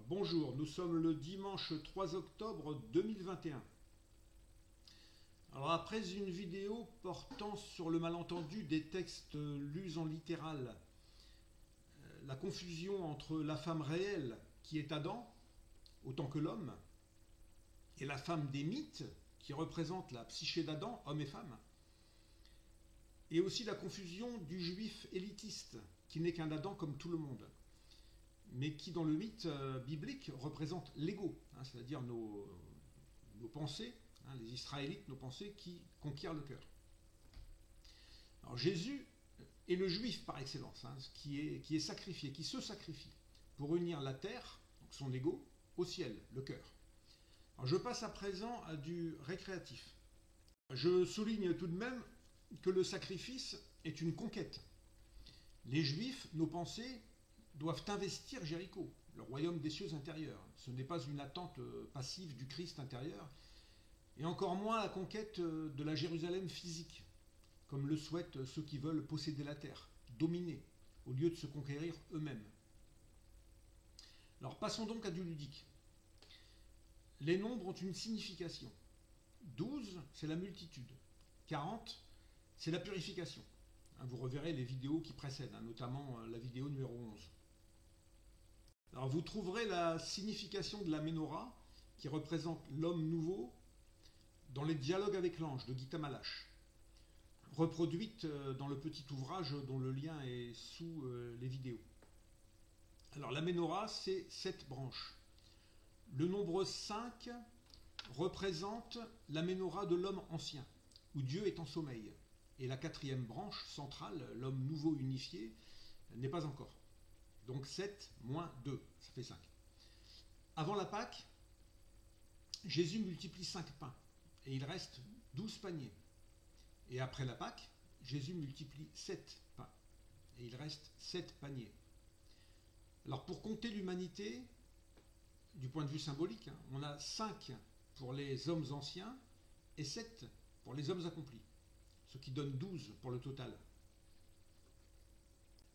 Bonjour, nous sommes le dimanche 3 octobre 2021. Alors après une vidéo portant sur le malentendu des textes lus en littéral, la confusion entre la femme réelle qui est Adam, autant que l'homme, et la femme des mythes qui représente la psyché d'Adam, homme et femme, et aussi la confusion du juif élitiste qui n'est qu'un Adam comme tout le monde, mais qui dans le mythe biblique représente l'ego, c'est-à-dire nos pensées, les Israélites, nos pensées qui conquièrent le cœur. Alors Jésus est le juif par excellence, qui est sacrifié, qui se sacrifie pour unir la terre, donc son ego, au ciel, le cœur. Alors je passe à présent à du récréatif. Je souligne tout de même que le sacrifice est une conquête. Les Juifs, nos pensées, doivent investir Jéricho, le royaume des cieux intérieurs. Ce n'est pas une attente passive du Christ intérieur, et encore moins la conquête de la Jérusalem physique, comme le souhaitent ceux qui veulent posséder la terre, dominer, au lieu de se conquérir eux-mêmes. Alors passons donc à du ludique. Les nombres ont une signification. 12, c'est la multitude. 40, c'est la purification. Vous reverrez les vidéos qui précèdent, notamment la vidéo numéro 11. Alors vous trouverez la signification de la Ménorah, qui représente l'homme nouveau, dans les dialogues avec l'ange de Gita Malache, reproduite dans le petit ouvrage dont le lien est sous les vidéos. Alors la Ménorah, c'est 7 branches. Le nombre 5 représente la Ménorah de l'homme ancien, où Dieu est en sommeil. Et la 4e branche centrale, l'homme nouveau unifié, n'est pas encore. Donc 7 moins 2, ça fait 5. Avant la Pâque, Jésus multiplie 5 pains, et il reste 12 paniers. Et après la Pâque, Jésus multiplie 7 pains, et il reste 7 paniers. Alors pour compter l'humanité, du point de vue symbolique, on a 5 pour les hommes anciens et 7 pour les hommes accomplis, ce qui donne 12 pour le total.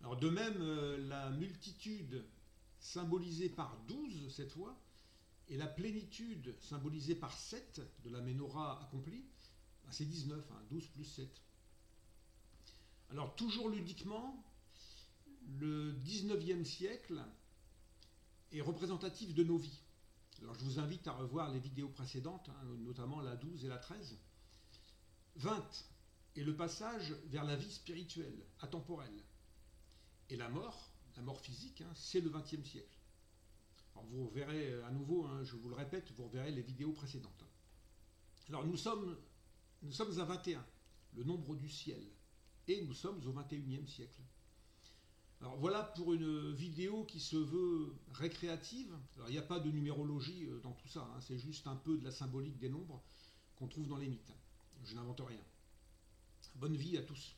Alors de même, la multitude symbolisée par 12 cette fois, et la plénitude symbolisée par 7 de la Ménorah accomplie, c'est 19, 12 plus 7. Alors toujours ludiquement, le 19e siècle est représentatif de nos vies. Alors je vous invite à revoir les vidéos précédentes, notamment la 12 et la 13. 20 est le passage vers la vie spirituelle, atemporelle. Et la mort physique, c'est le 20e siècle. Alors vous verrez à nouveau, je vous le répète, vous reverrez les vidéos précédentes. Alors nous sommes à 21, le nombre du ciel, et nous sommes au 21e siècle. Alors voilà pour une vidéo qui se veut récréative. Alors il n'y a pas de numérologie dans tout ça, c'est juste un peu de la symbolique des nombres qu'on trouve dans les mythes. Je n'invente rien. Bonne vie à tous.